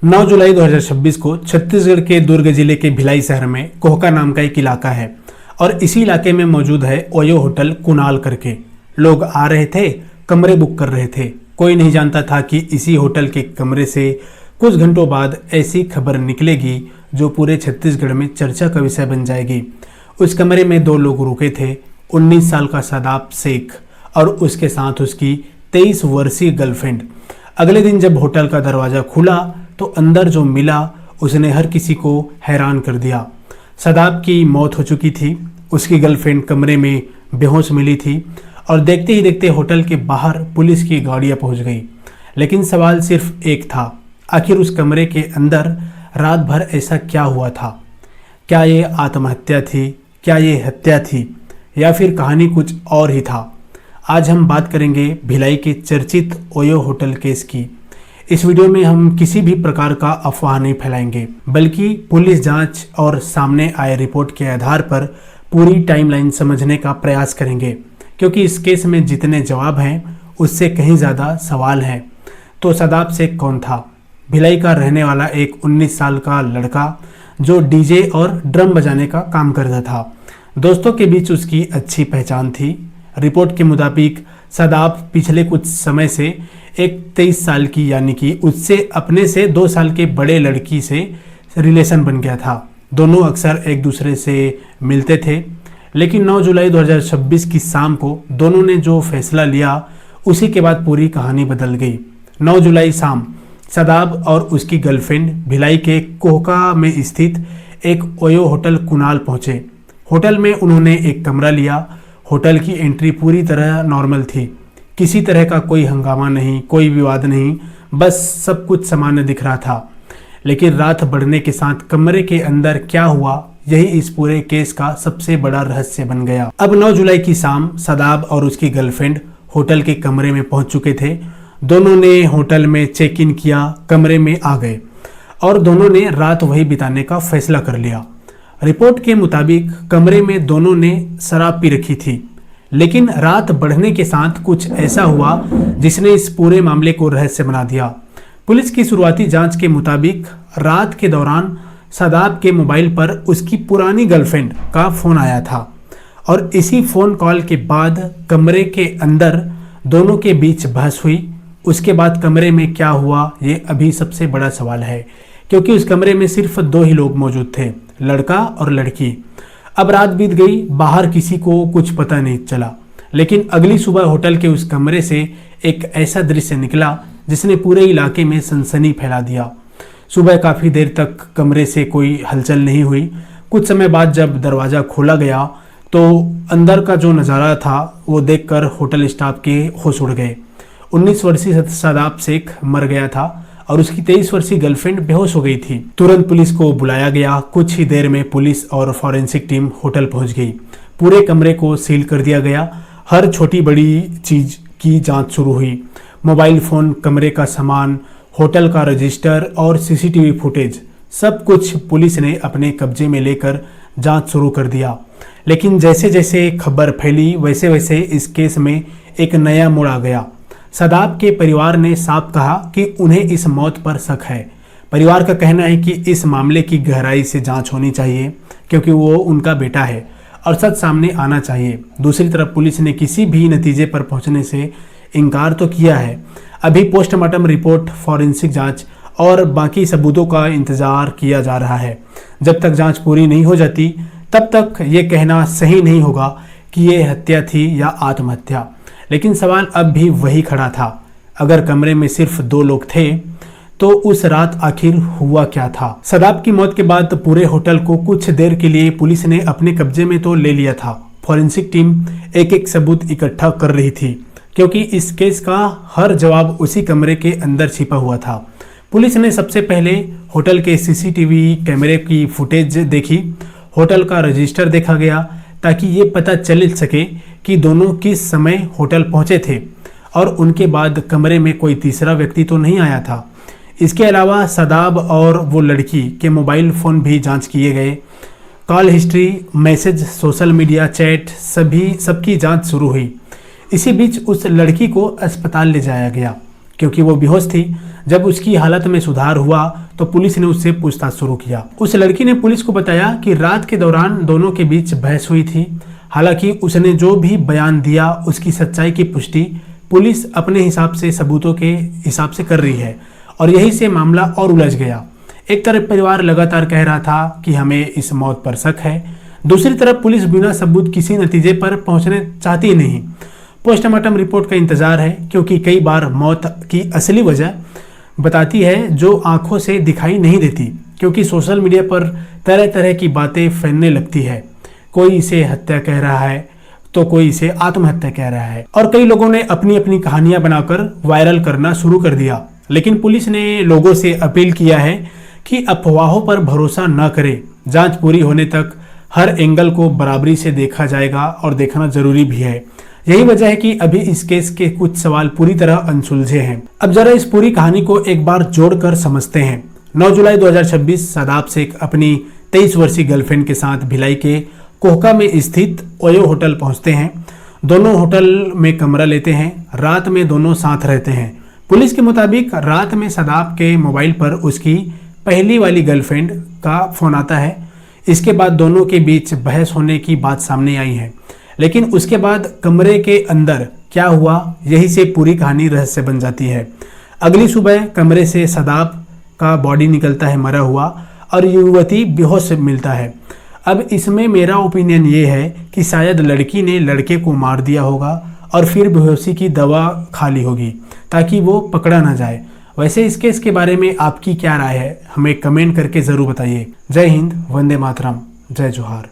9 जुलाई 2026 को छत्तीसगढ़ के दुर्ग जिले के भिलाई शहर में कोहका नाम का एक इलाका है और इसी इलाके में मौजूद है ओयो होटल कुणाल करके। लोग आ रहे थे, कमरे बुक कर रहे थे। कोई नहीं जानता था कि इसी होटल के कमरे से कुछ घंटों बाद ऐसी खबर निकलेगी जो पूरे छत्तीसगढ़ में चर्चा का विषय बन जाएगी। उस कमरे में 2 लोग रुके थे, 19 साल का सदाब शेख और उसके साथ उसकी 23 वर्षीय गर्लफ्रेंड। अगले दिन जब होटल का दरवाज़ा खुला तो अंदर जो मिला उसने हर किसी को हैरान कर दिया। सदाब की मौत हो चुकी थी, उसकी गर्लफ्रेंड कमरे में बेहोश मिली थी और देखते ही देखते होटल के बाहर पुलिस की गाड़ियां पहुंच गई। लेकिन सवाल सिर्फ एक था, आखिर उस कमरे के अंदर रात भर ऐसा क्या हुआ था? क्या ये आत्महत्या थी? क्या ये हत्या थी? या फिर कहानी कुछ और ही था? आज हम बात करेंगे भिलाई के चर्चित ओयो होटल केस की। इस वीडियो में हम किसी भी प्रकार का अफवाह नहीं फैलाएंगे, बल्कि पुलिस जांच और सामने आए रिपोर्ट के आधार पर पूरी टाइमलाइन समझने का प्रयास करेंगे, क्योंकि इस केस में जितने जवाब हैं उससे कहीं ज़्यादा सवाल हैं। तो सदाब शेख कौन था? भिलाई का रहने वाला एक 19 साल का लड़का जो डीजे और ड्रम बजाने का काम करता था। दोस्तों के बीच उसकी अच्छी पहचान थी। रिपोर्ट के मुताबिक सदाब पिछले कुछ समय से एक 23 साल की यानी कि उससे अपने से 2 साल के बड़े लड़की से रिलेशन बन गया था। दोनों अक्सर एक दूसरे से मिलते थे, लेकिन 9 जुलाई 2026 की शाम को दोनों ने जो फैसला लिया उसी के बाद पूरी कहानी बदल गई। 9 जुलाई शाम सदाब और उसकी गर्लफ्रेंड भिलाई के कोहका में स्थित एक ओयो होटल कुणाल पहुंचे। होटल में उन्होंने एक कमरा लिया। होटल की एंट्री पूरी तरह नॉर्मल थी, किसी तरह का कोई हंगामा नहीं, कोई विवाद नहीं, बस सब कुछ सामान्य दिख रहा था। लेकिन रात बढ़ने के साथ कमरे के अंदर क्या हुआ, यही इस पूरे केस का सबसे बड़ा रहस्य बन गया। अब 9 जुलाई की शाम सदाब और उसकी गर्लफ्रेंड होटल के कमरे में पहुंच चुके थे। दोनों ने होटल में चेक इन किया, कमरे में आ गए और दोनों ने रात वही बिताने का फैसला कर लिया। रिपोर्ट के मुताबिक कमरे में दोनों ने शराब पी रखी थी, लेकिन रात बढ़ने के साथ कुछ ऐसा हुआ जिसने इस पूरे मामले को रहस्य बना दिया। पुलिस की शुरुआती जांच के मुताबिक रात के दौरान सदाब के मोबाइल पर उसकी पुरानी गर्लफ्रेंड का फोन आया था और इसी फोन कॉल के बाद कमरे के अंदर दोनों के बीच बहस हुई। उसके बाद कमरे में क्या हुआ ये अभी सबसे बड़ा सवाल है, क्योंकि उस कमरे में सिर्फ 2 ही लोग मौजूद थे, लड़का और लड़की। अब रात बीत गई, बाहर किसी को कुछ पता नहीं चला, लेकिन अगली सुबह होटल के उस कमरे से एक ऐसा दृश्य निकला जिसने पूरे इलाके में सनसनी फैला दिया। सुबह काफ़ी देर तक कमरे से कोई हलचल नहीं हुई। कुछ समय बाद जब दरवाज़ा खोला गया तो अंदर का जो नज़ारा था वो देखकर होटल स्टाफ के होश उड़ गए। 19 वर्षीय सदाब शेख मर गया था और उसकी 23 वर्षीय गर्लफ्रेंड बेहोश हो गई थी। तुरंत पुलिस को बुलाया गया। कुछ ही देर में पुलिस और फॉरेंसिक टीम होटल पहुंच गई। पूरे कमरे को सील कर दिया गया। हर छोटी बड़ी चीज की जांच शुरू हुई। मोबाइल फोन, कमरे का सामान, होटल का रजिस्टर और सीसीटीवी फुटेज, सब कुछ पुलिस ने अपने कब्जे में लेकर जांच शुरू कर दिया। लेकिन जैसे जैसे खबर फैली वैसे वैसे इस केस में एक नया मोड़ आ गया। सदाब के परिवार ने साफ कहा कि उन्हें इस मौत पर शक है। परिवार का कहना है कि इस मामले की गहराई से जांच होनी चाहिए, क्योंकि वो उनका बेटा है और सच सामने आना चाहिए। दूसरी तरफ पुलिस ने किसी भी नतीजे पर पहुंचने से इनकार तो किया है। अभी पोस्टमार्टम रिपोर्ट, फॉरेंसिक जांच और बाकी सबूतों का इंतजार किया जा रहा है। जब तक जांच पूरी नहीं हो जाती तब तक ये कहना सही नहीं होगा कि ये हत्या थी या आत्महत्या। लेकिन सवाल अब भी वही खड़ा था, अगर कमरे में सिर्फ 2 लोग थे तो उस रात आखिर हुआ क्या था? सदाब की मौत के बाद पूरे होटल को कुछ देर के लिए पुलिस ने अपने कब्जे में तो ले लिया था। फॉरेंसिक टीम एक एक सबूत इकट्ठा कर रही थी, क्योंकि इस केस का हर जवाब उसी कमरे के अंदर छिपा हुआ था। पुलिस ने सबसे पहले होटल के सीसीटीवी कैमरे की फुटेज देखी। होटल का रजिस्टर देखा गया ताकि ये पता चल सके कि दोनों किस समय होटल पहुंचे थे और उनके बाद कमरे में कोई तीसरा व्यक्ति तो नहीं आया था। इसके अलावा सदाब और वो लड़की के मोबाइल फ़ोन भी जांच किए गए। Call history, message, social media chat, सबकी जांच शुरू हुई। इसी बीच उस लड़की को अस्पताल ले जाया गया। क्योंकि वो बेहोश थी। जब उसकी हालत में सुधार हुआ तो पुलिस ने उससे पूछताछ शुरू किया। उस लड़की ने पुलिस को बताया कि रात के दौरान दोनों के बीच बहस हुई थी। हालांकि उसने जो भी बयान दिया उसकी सच्चाई की पुष्टि पुलिस अपने हिसाब से सबूतों के हिसाब से कर रही है और यही से मामला और उलझ गया। एक तरफ परिवार लगातार कह रहा था कि हमें इस मौत पर शक है, दूसरी तरफ पुलिस बिना सबूत किसी नतीजे पर पहुंचने चाहती नहीं। पोस्टमार्टम रिपोर्ट का इंतजार है क्योंकि कई बार मौत की असली वजह बताती है जो आंखों से दिखाई नहीं देती, क्योंकि सोशल मीडिया पर तरह तरह की बातें फैलने लगती है। कोई इसे हत्या कह रहा है तो कोई इसे आत्महत्या कह रहा है और कई लोगों ने अपनी अपनी कहानियां बनाकर वायरल करना शुरू कर दिया। लेकिन पुलिस ने लोगों से अपील किया है कि अफवाहों पर भरोसा न करें। जांच पूरी होने तक हर एंगल को बराबरी से देखा जाएगा और देखना जरूरी भी है। यही वजह है कि अभी इस केस के कुछ सवाल पूरी तरह अनसुलझे हैं। अब जरा इस पूरी कहानी को एक बार जोड़कर समझते हैं। 9 जुलाई 2026 शादाब शेख अपनी 23 वर्षीय गर्लफ्रेंड के साथ भिलाई के कोहका में स्थित ओयो होटल पहुंचते हैं। दोनों होटल में कमरा लेते हैं। रात में दोनों साथ रहते हैं। पुलिस के मुताबिक रात में शादाब के मोबाइल पर उसकी पहली वाली गर्लफ्रेंड का फोन आता है। इसके बाद दोनों के बीच बहस होने की बात सामने आई है, लेकिन उसके बाद कमरे के अंदर क्या हुआ यही से पूरी कहानी रहस्य बन जाती है। अगली सुबह कमरे से शादाब का बॉडी निकलता है मरा हुआ और युवती बेहोश मिलता है। अब इसमें मेरा ओपिनियन ये है कि शायद लड़की ने लड़के को मार दिया होगा और फिर बेहोशी की दवा खा ली होगी ताकि वो पकड़ा ना जाए। वैसे इस केस के बारे में आपकी क्या राय है, हमें कमेंट करके ज़रूर बताइए। जय हिंद, वंदे मातरम, जय जोहार।